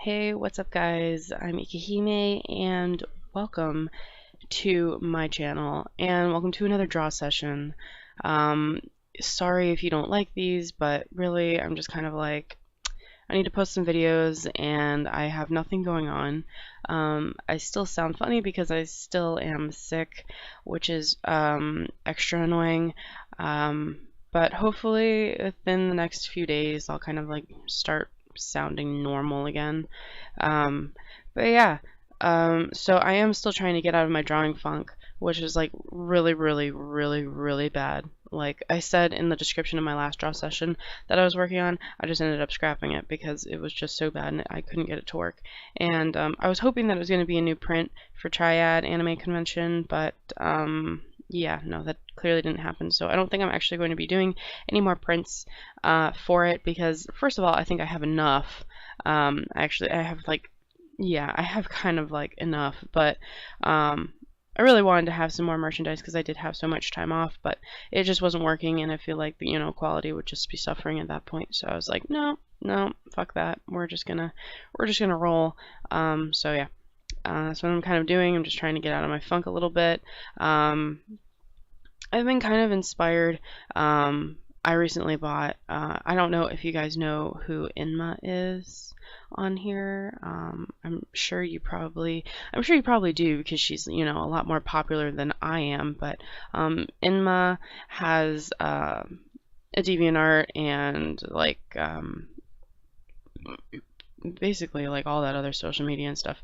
Hey, what's up guys? I'm ika.himee and welcome to my channel and welcome to another draw session. Um, Sorry if you don't like these, but really I'm just kind of like, I need to post some videos and I have nothing going on. I still sound funny because I still am sick, which is extra annoying. But hopefully within the next few days I'll kind of like start sounding normal again. Um, but yeah, so I am still trying to get out of my drawing funk, which is like really bad. Like I said in the description of my last draw session that I was working on, I just ended up scrapping it because it was just so bad and I couldn't get it to work. And I was hoping that it was going to be a new print for Triad Anime Convention, but yeah, no, that clearly didn't happen. So I don't think I'm actually going to be doing any more prints for it because, first of all, I think I have enough. Actually, I have like, yeah, I have kind of like enough, but I really wanted to have some more merchandise because I did have so much time off, but it just wasn't working, and I feel like the quality would just be suffering at that point. So I was like, no, no, fuck that. We're just gonna roll. So yeah. That's what I'm kind of doing. I'm just trying to get out of my funk a little bit. I've been kind of inspired. I recently bought, I don't know if you guys know who Inma is on here. I'm sure you probably do because she's, a lot more popular than I am, but Inma has a DeviantArt and like basically like all that other social media and stuff.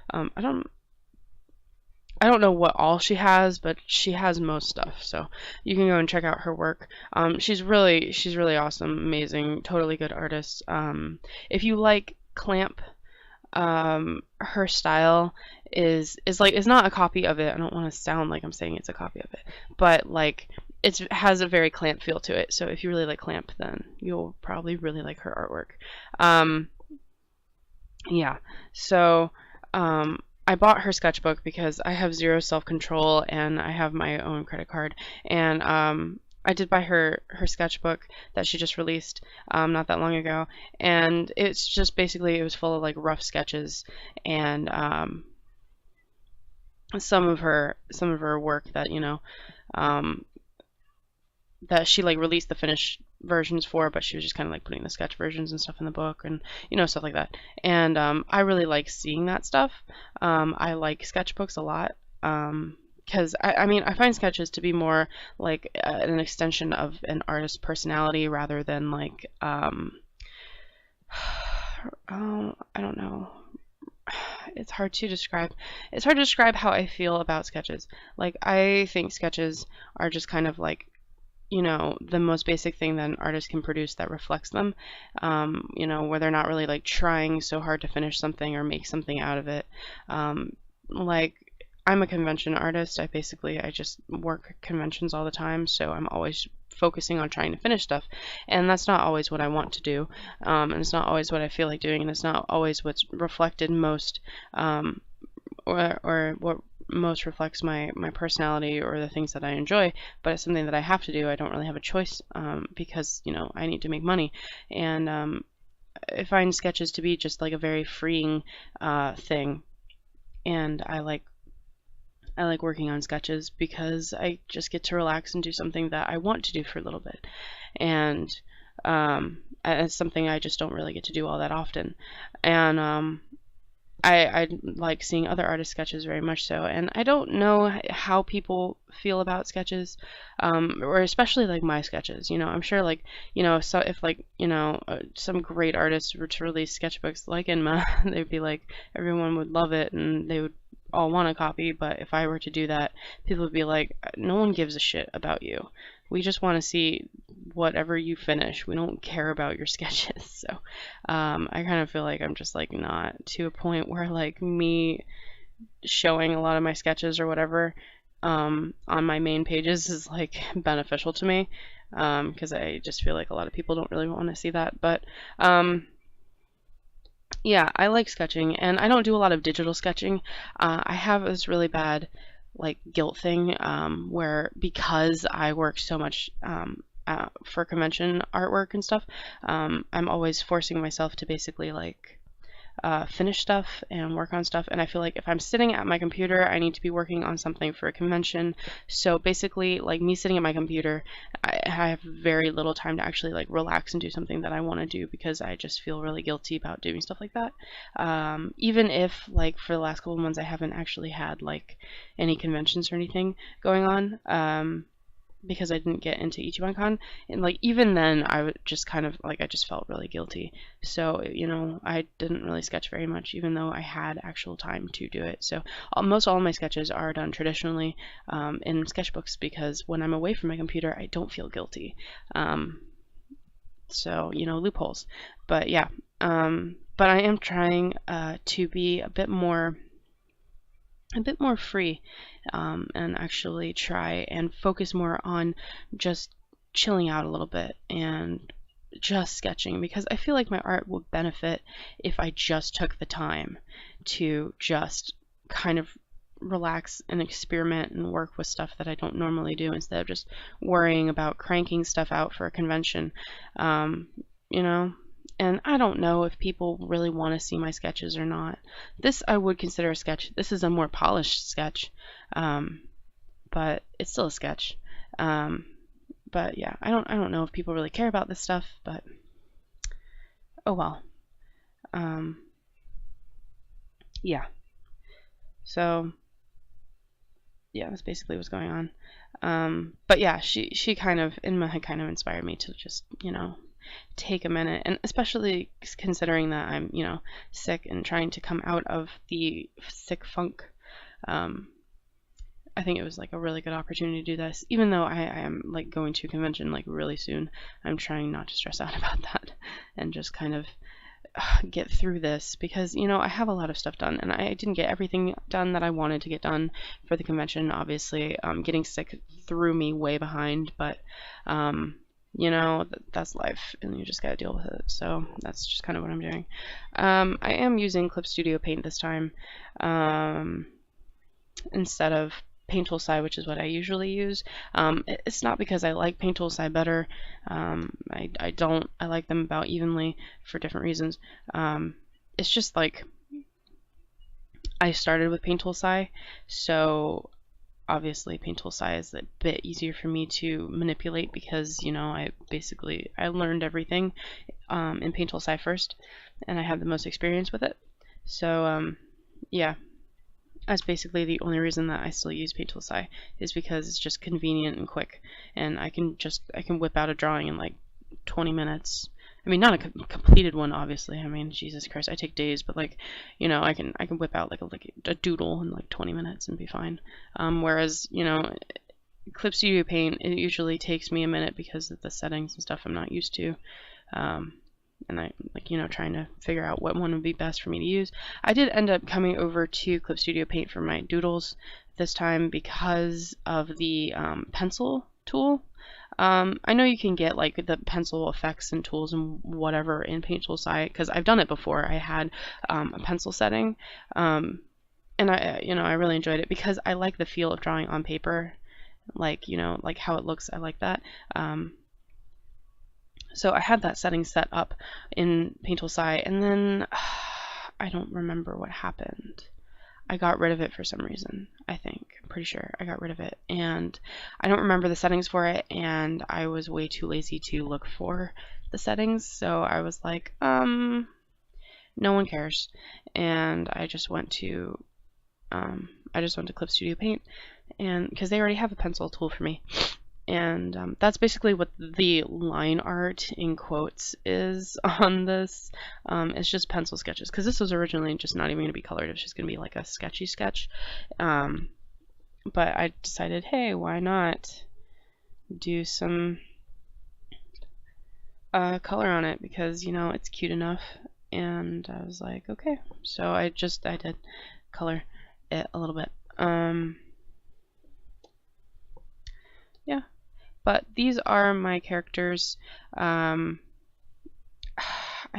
I don't know what all she has, but she has most stuff. So you can go and check out her work. She's really awesome, amazing, totally good artist. If you like Clamp, her style is not a copy of it. I don't want to sound like I'm saying it's a copy of it, but like it has a very Clamp feel to it. So if you really like Clamp, then you'll probably really like her artwork. Yeah, so I bought her sketchbook because I have zero self-control and I have my own credit card. And I did buy her sketchbook that she just released not that long ago. And it's just basically, it was full of like rough sketches and some of her work that, that she like released the finished versions for, but she was just kind of like putting the sketch versions and stuff in the book and stuff like that. And I really like seeing that stuff. I like sketchbooks a lot because I mean I find sketches to be more like an extension of an artist's personality rather than like oh, I don't know. It's hard to describe. It's hard to describe how I feel about sketches. Like I think sketches are just kind of like the most basic thing that an artist can produce that reflects them, where they're not really like trying so hard to finish something or make something out of it. Like I'm a convention artist. I just work conventions all the time, so I'm always focusing on trying to finish stuff, and that's not always what I want to do, and it's not always what I feel like doing, and it's not always what's reflected most, or what most reflects my personality or the things that I enjoy, but it's something that I have to do. I don't really have a choice because I need to make money, and I find sketches to be just like a very freeing thing, and I like working on sketches because I just get to relax and do something that I want to do for a little bit, and it's something I just don't really get to do all that often, and I like seeing other artists' sketches very much so, and I don't know how people feel about sketches, or especially like my sketches. I'm sure like so if like some great artists were to release sketchbooks like Inma, they'd be like everyone would love it and they would all want a copy. But if I were to do that, people would be like, no one gives a shit about you. We just want to see whatever you finish. We don't care about your sketches. So I kind of feel like I'm just like not to a point where like me showing a lot of my sketches or whatever on my main pages is like beneficial to me, because I just feel like a lot of people don't really want to see that. But yeah, I like sketching, and I don't do a lot of digital sketching. I have this really bad like guilt thing where because I work so much for convention artwork and stuff, I'm always forcing myself to basically like finish stuff and work on stuff. And I feel like if I'm sitting at my computer, I need to be working on something for a convention. So basically, like me sitting at my computer, I have very little time to actually like relax and do something that I want to do, because I just feel really guilty about doing stuff like that. Even if like for the last couple of months I haven't actually had like any conventions or anything going on. Because I didn't get into IchibanCon, and like even then I would just kind of like I just felt really guilty. So you know, I didn't really sketch very much, even though I had actual time to do it. So almost all of my sketches are done traditionally in sketchbooks, because when I'm away from my computer I don't feel guilty. So you know, loopholes. But yeah, but I am trying to be a bit more free, and actually try and focus more on just chilling out a little bit and just sketching, because I feel like my art would benefit if I just took the time to just kind of relax and experiment and work with stuff that I don't normally do, instead of just worrying about cranking stuff out for a convention. You know, and I don't know if people really want to see my sketches or not. This I would consider a sketch. This is a more polished sketch, but it's still a sketch. But yeah, I don't know if people really care about this stuff, but oh well. Yeah. So yeah, that's basically what's going on. But yeah, she kind of inspired me to just, you know, take a minute, and especially considering that I'm, you know, sick and trying to come out of the sick funk. I think it was like a really good opportunity to do this, even though I am like going to a convention like really soon. I'm trying not to stress out about that and just kind of get through this, because you know, I have a lot of stuff done and I didn't get everything done that I wanted to get done for the convention. Obviously, getting sick threw me way behind, but you know, that's life and you just gotta deal with it. So that's just kind of what I'm doing. I am using Clip Studio Paint this time, instead of Paint Tool Sai, which is what I usually use. It's not because I like Paint Tool Sai better. I don't. I like them about evenly for different reasons. It's just like I started with Paint Tool Sai, so obviously Paint Tool Sai is a bit easier for me to manipulate, because you know, I learned everything in Paint Tool Sai first, and I have the most experience with it. So yeah. That's basically the only reason that I still use Paint Tool Sai, is because it's just convenient and quick, and I can whip out a drawing in like 20 minutes. I mean, not a completed one, obviously. I mean, Jesus Christ, I take days, but like, you know, I can whip out like a doodle in like 20 minutes and be fine. Whereas, you know, Clip Studio Paint, it usually takes me a minute because of the settings and stuff I'm not used to. And I like, you know, trying to figure out what one would be best for me to use. I did end up coming over to Clip Studio Paint for my doodles this time because of the pencil tool. I know you can get like the pencil effects and tools and whatever in Paint Tool Sai, because I've done it before. I had a pencil setting, and I really enjoyed it because I like the feel of drawing on paper, like, you know, like how it looks. I like that. So I had that setting set up in Paint Tool Sai, and then I don't remember what happened. I got rid of it for some reason, I think. I'm pretty sure I got rid of it, and I don't remember the settings for it, and I was way too lazy to look for the settings, so I was like, no one cares, and I just went to Clip Studio Paint, and because they already have a pencil tool for me. And that's basically what the line art in quotes is on this. It's just pencil sketches, because this was originally just not even going to be colored. It was just going to be like a sketchy sketch. But I decided, hey, why not do some color on it, because, you know, it's cute enough. And I was like, okay. So I did color it a little bit. Yeah. But these are my characters. I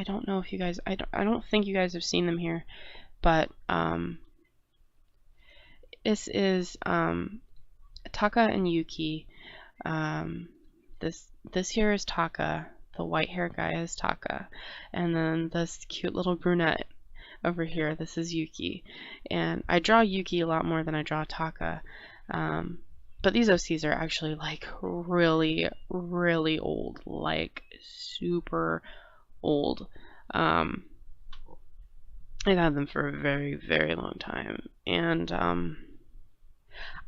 don't know if you guys, I don't think you guys have seen them here, but this is Taka and Yuki. This here is Taka. The white hair guy is Taka, and then this cute little brunette over here. This is Yuki, and I draw Yuki a lot more than I draw Taka. But these OCs are actually like really, really old, like super old. I've had them for a very, very long time, and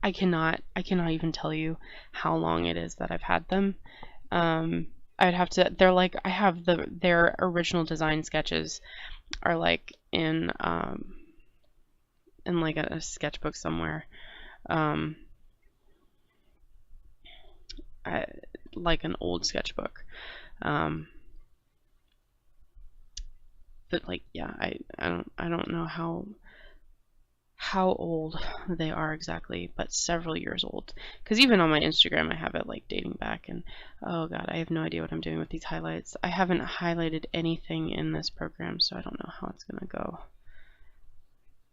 I cannot even tell you how long it is that I've had them. I'd have to. They're like I have their original design sketches are like in like a sketchbook somewhere. Like an old sketchbook. But like yeah, I don't know how old they are exactly, but several years old. Because even on my Instagram I have it like dating back, and oh god, I have no idea what I'm doing with these highlights. I haven't highlighted anything in this program, so I don't know how it's gonna go.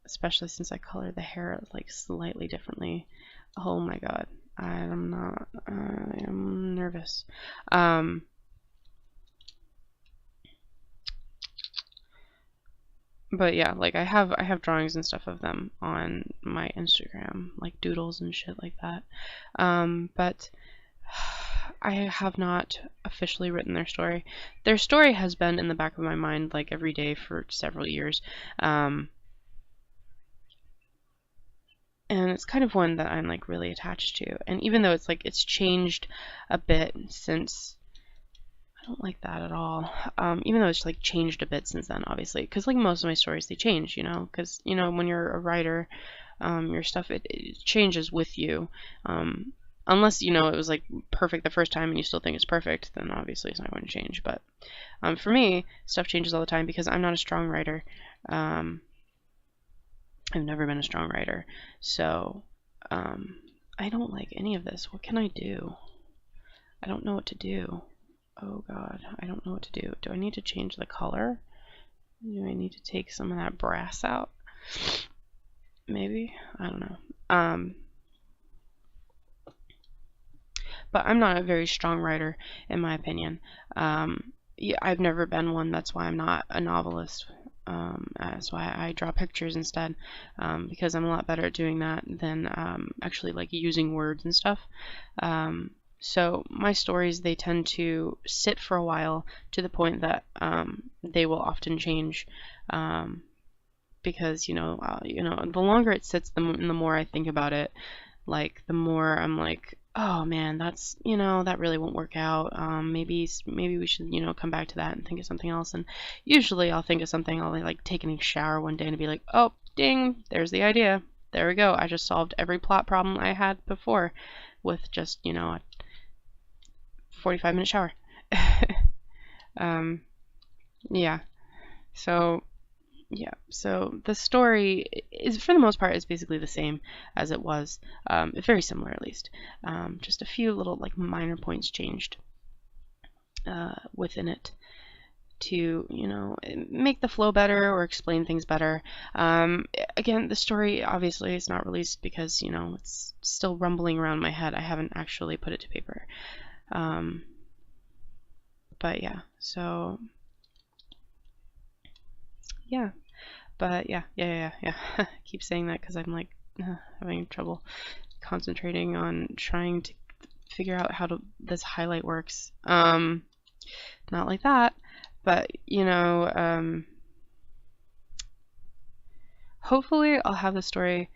Especially since I color the hair like slightly differently. Oh my god. I am nervous. But yeah, like I have drawings and stuff of them on my Instagram, like doodles and shit like that. But I have not officially written their story. Their story has been in the back of my mind like every day for several years. And it's kind of one that I'm like really attached to. And even though it's like it's changed a bit since, I don't like that at all. Even though it's like changed a bit since then, obviously, because like most of my stories they change, you know, because you know when you're a writer, your stuff it changes with you. Unless you know it was like perfect the first time and you still think it's perfect, then obviously it's not going to change. But for me, stuff changes all the time because I'm not a strong writer. I've never been a strong writer, so I don't like any of this. What can I do? I don't know what to do. Oh god, I don't know what to do. Do I need to change the color? Do I need to take some of that brass out? Maybe? I don't know. But I'm not a very strong writer, in my opinion. Yeah, I've never been one. That's why I'm not a novelist. That's why I draw pictures instead, because I'm a lot better at doing that than actually like using words and stuff. So my stories, they tend to sit for a while to the point that they will often change, because you know the longer it sits, the more I think about it. Like the more I'm like, oh man, that's, you know, that really won't work out. Maybe we should, you know, come back to that and think of something else. And usually I'll think of something. I'll like take a shower one day and be like, oh, ding, there's the idea. There we go. I just solved every plot problem I had before with just, you know, a 45-minute shower. Yeah. So yeah, so the story is, for the most part, is basically the same as it was. It's very similar, at least. Just a few little like minor points changed within it to, you know, make the flow better or explain things better. Again, the story obviously is not released because, you know, it's still rumbling around my head. I haven't actually put it to paper. But yeah, so yeah. But yeah. Keep saying that because I'm like having trouble concentrating on trying to figure out how this highlight works. Not like that, but you know, hopefully I'll have the story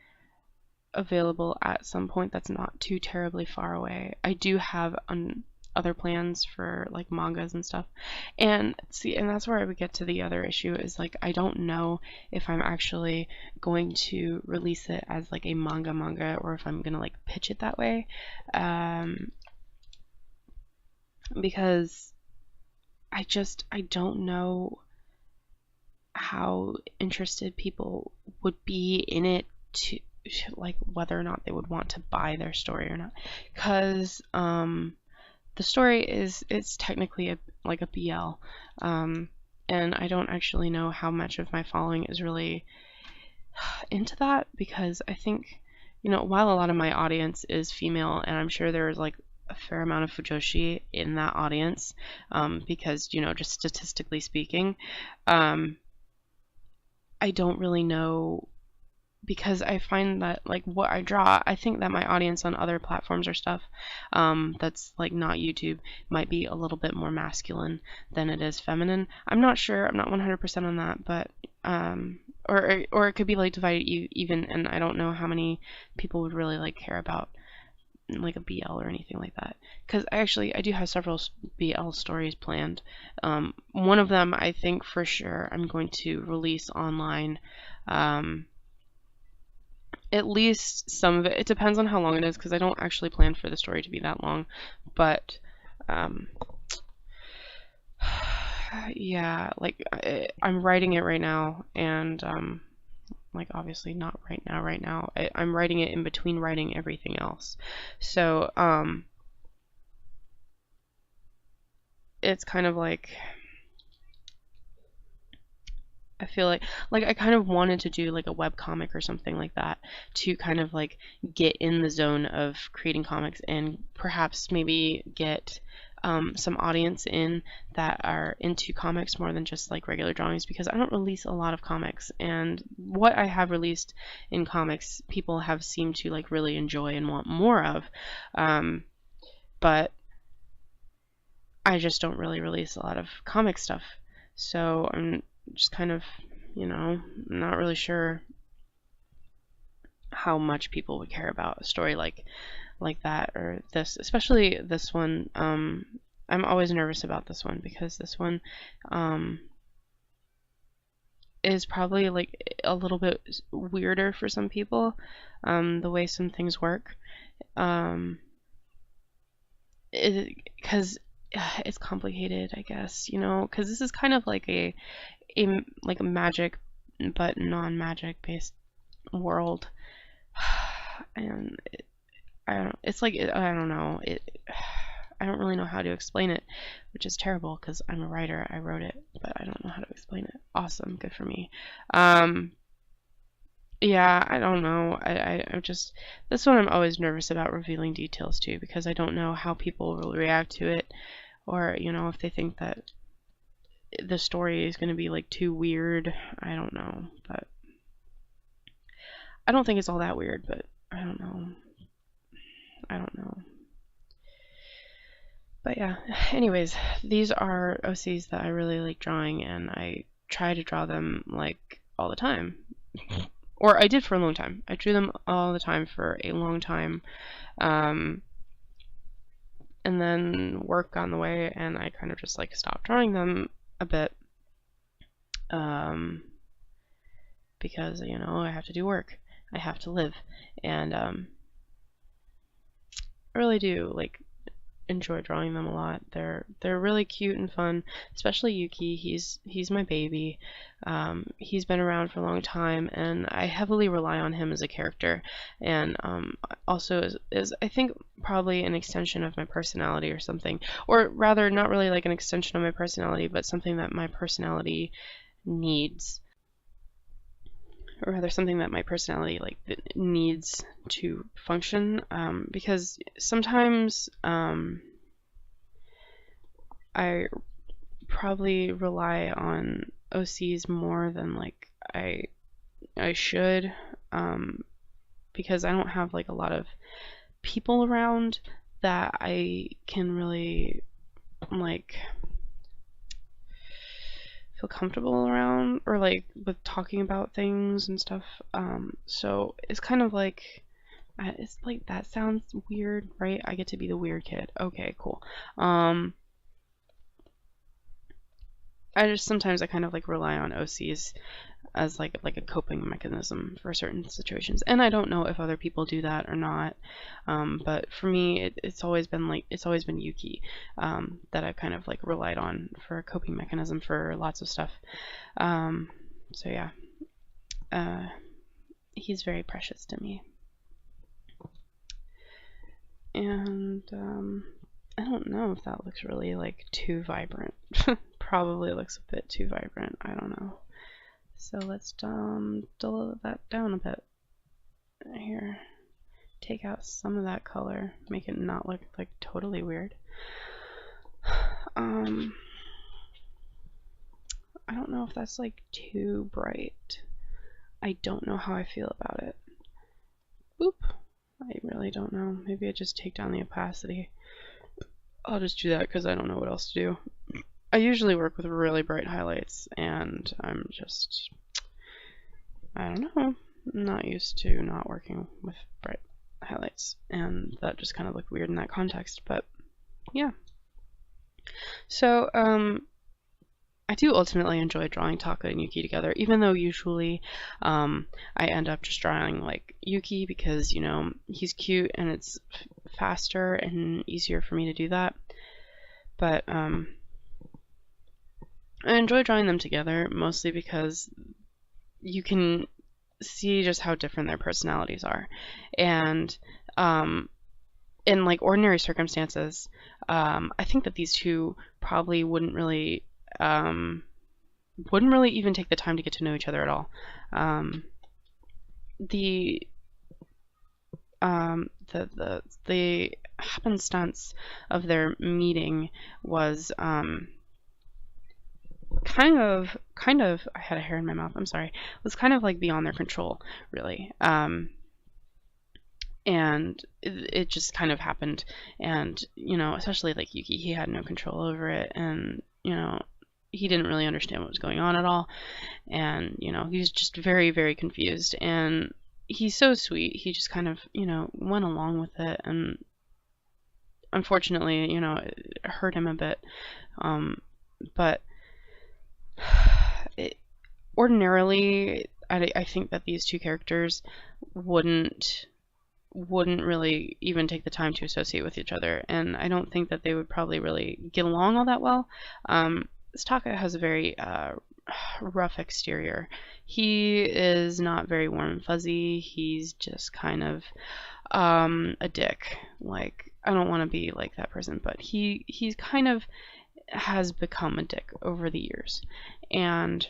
available at some point that's not too terribly far away. I do have other plans for like mangas and stuff, and see, and that's where I would get to the other issue is like I don't know if I'm actually going to release it as like a manga or if I'm gonna like pitch it that way, because I don't know how interested people would be in it, to like whether or not they would want to buy their story or not, because the story it's technically like a BL, and I don't actually know how much of my following is really into that, because I think, you know, while a lot of my audience is female, and I'm sure there's like a fair amount of fujoshi in that audience, because, you know, just statistically speaking, I don't really know, because I find that like what I draw, I think that my audience on other platforms or stuff, that's like not YouTube, might be a little bit more masculine than it is feminine. I'm not sure. I'm not 100% on that, but or it could be like divided even, and I don't know how many people would really like care about like a BL or anything like that. Because I do have several BL stories planned. One of them I think for sure I'm going to release online. At least some of it. It depends on how long it is, because I don't actually plan for the story to be that long. But yeah, like I'm writing it right now, and like obviously not right now. I'm writing it in between writing everything else. So it's kind of like, I feel like I kind of wanted to do like a web comic or something like that, to kind of like get in the zone of creating comics, and perhaps maybe get some audience in that are into comics more than just like regular drawings, because I don't release a lot of comics, and what I have released in comics people have seemed to like really enjoy and want more of, but I just don't really release a lot of comic stuff. So I'm just kind of, not really sure how much people would care about a story like that, or this, especially this one. I'm always nervous about this one, because this one is probably like a little bit weirder for some people, the way some things work, because it's complicated, I guess, because this is kind of like a magic but non-magic based world. And I don't know, I don't really know how to explain it, which is terrible because I'm a writer. I wrote it, but I don't know how to explain it. Awesome, good for me. Yeah, I don't know. I'm just, this one I'm always nervous about revealing details too, because I don't know how people will react to it, or if they think that the story is going to be like too weird. I don't know, but I don't think it's all that weird, but I don't know. But yeah, anyways, these are OCs that I really like drawing, and I try to draw them like all the time. Or I did for a long time. I drew them all the time for a long time. And then work got in the way, and I kind of just like stopped drawing them a bit. Because, I have to do work. I have to live. And I really do like enjoy drawing them a lot. They're really cute and fun, especially Yuki. He's my baby. He's been around for a long time, and I heavily rely on him as a character, and also is I think probably an extension of my personality or something, or rather not really like an extension of my personality, but something that my personality needs, or rather something that my personality like needs to function, because sometimes I probably rely on OCs more than like I should, because I don't have like a lot of people around that I can really like feel comfortable around, or like with talking about things and stuff. So it's kind of like, it's like, that sounds weird, right? I get to be the weird kid. Okay, cool. Sometimes I kind of like rely on OCs as like a coping mechanism for certain situations, and I don't know if other people do that or not, but for me it's always been Yuki, that I've kind of like relied on for a coping mechanism for lots of stuff. So yeah, he's very precious to me, and I don't know if that looks really like too vibrant. Probably looks a bit too vibrant, I don't know. So let's dull that down a bit here. Take out some of that color, make it not look like totally weird. I don't know if that's like too bright. I don't know how I feel about it. Oop. I really don't know. Maybe I just take down the opacity. I'll just do that because I don't know what else to do. I usually work with really bright highlights, and I'm just, I don't know, not used to not working with bright highlights, and that just kind of looked weird in that context, but yeah. So, I do ultimately enjoy drawing Taka and Yuki together, even though usually I end up just drawing like Yuki because, you know, he's cute and it's faster and easier for me to do that. But I enjoy drawing them together mostly because you can see just how different their personalities are. And in like ordinary circumstances, I think that these two probably wouldn't really even take the time to get to know each other at all. The happenstance of their meeting was kind of I had a hair in my mouth, I'm sorry. It was kind of like beyond their control, really. And it just kind of happened, and you know, especially like Yuki, he had no control over it, and you know, he didn't really understand what was going on at all, and you know, he was just very, very confused, and he's so sweet, he just kind of, you know, went along with it, and unfortunately, you know, it hurt him a bit, but ordinarily I think that these two characters wouldn't really even take the time to associate with each other, and I don't think that they would probably really get along all that well. Taka has a very rough exterior. He is not very warm and fuzzy. He's just kind of a dick. Like, I don't want to be like that person, but he's kind of has become a dick over the years. And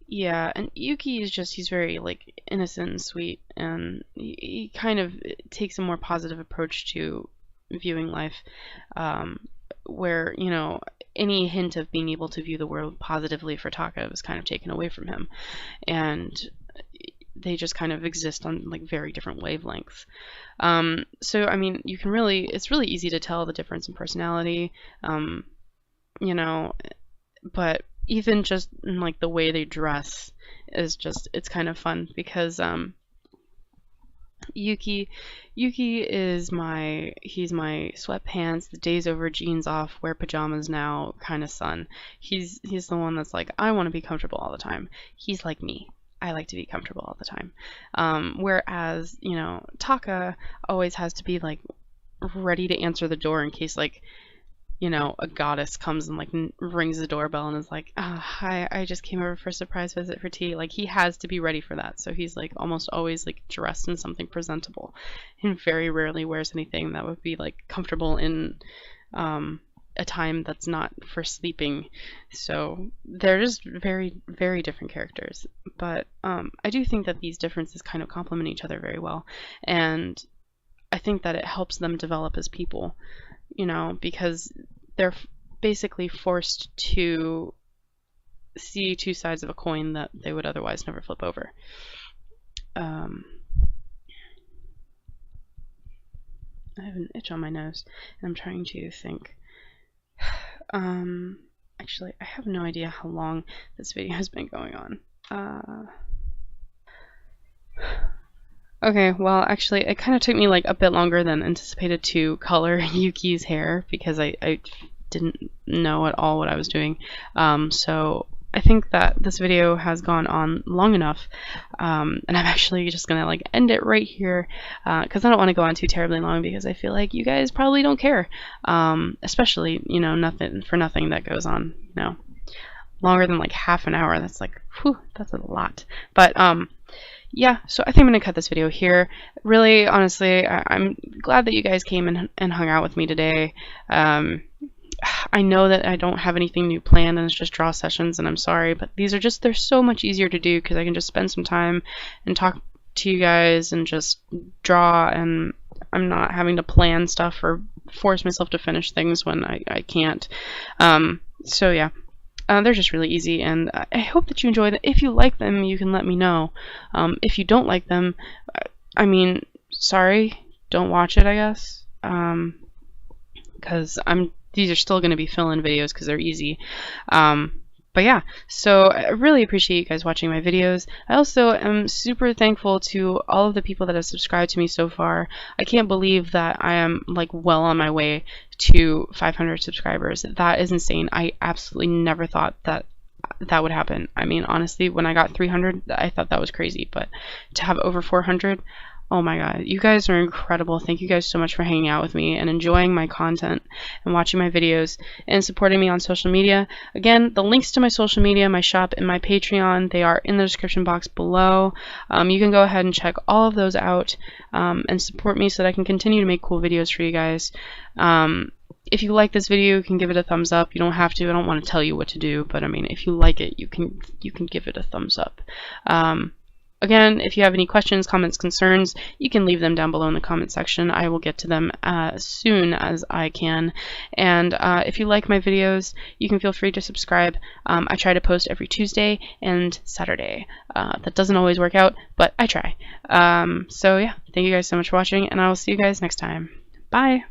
yeah, and Yuki is just, he's very like innocent and sweet, and he kind of takes a more positive approach to viewing life, where, you know, any hint of being able to view the world positively for Taka was kind of taken away from him, and they just kind of exist on like very different wavelengths. So I mean, you can really, it's really easy to tell the difference in personality, you know, but even just in like the way they dress is just, it's kind of fun because Yuki is he's my sweatpants, the days over, jeans off, wear pajamas now kind of son. He's the one that's like, I want to be comfortable all the time. He's like me. I like to be comfortable all the time. Whereas, you know, Taka always has to be like ready to answer the door in case, like, you know, a goddess comes and like rings the doorbell and is like, hi, I just came over for a surprise visit for tea. Like, he has to be ready for that. So he's like almost always like dressed in something presentable, and very rarely wears anything that would be like comfortable in a time that's not for sleeping. So they're just very, very different characters. But I do think that these differences kind of complement each other very well, and I think that it helps them develop as people, you know, because they're basically forced to see two sides of a coin that they would otherwise never flip over. I have an itch on my nose, and I'm trying to think. Actually, I have no idea how long this video has been going on. Okay, well, actually, it kind of took me like a bit longer than anticipated to color Yuki's hair because I didn't know at all what I was doing. So I think that this video has gone on long enough, and I'm actually just gonna like end it right here because I don't want to go on too terribly long because I feel like you guys probably don't care, especially, you know, nothing that goes on, you know, longer than like half an hour. That's like, whew, that's a lot. But yeah, so I think I'm going to cut this video here. Really, honestly, I'm glad that you guys came and hung out with me today. I know that I don't have anything new planned and it's just draw sessions, and I'm sorry, but these are just, they're so much easier to do because I can just spend some time and talk to you guys and just draw, and I'm not having to plan stuff or force myself to finish things when I can't. So yeah, they're just really easy, and I hope that you enjoy them. If you like them, you can let me know. If you don't like them, I mean, sorry, don't watch it, I guess. Because these are still going to be fill-in videos because they're easy. But yeah, so I really appreciate you guys watching my videos. I also am super thankful to all of the people that have subscribed to me so far. I can't believe that I am like well on my way to 500 subscribers. That is insane. I absolutely never thought that that would happen. I mean, honestly, when I got 300, I thought that was crazy, but to have over 400, oh my god, you guys are incredible. Thank you guys so much for hanging out with me and enjoying my content and watching my videos and supporting me on social media. Again, the links to my social media, my shop, and my Patreon, they are in the description box below. You can go ahead and check all of those out and support me so that I can continue to make cool videos for you guys. If you like this video, you can give it a thumbs up. You don't have to. I don't want to tell you what to do, but I mean, if you like it, you can give it a thumbs up. Again, if you have any questions, comments, concerns, you can leave them down below in the comment section. I will get to them as soon as I can. And if you like my videos, you can feel free to subscribe. I try to post every Tuesday and Saturday. That doesn't always work out, but I try. So yeah, thank you guys so much for watching, and I will see you guys next time. Bye!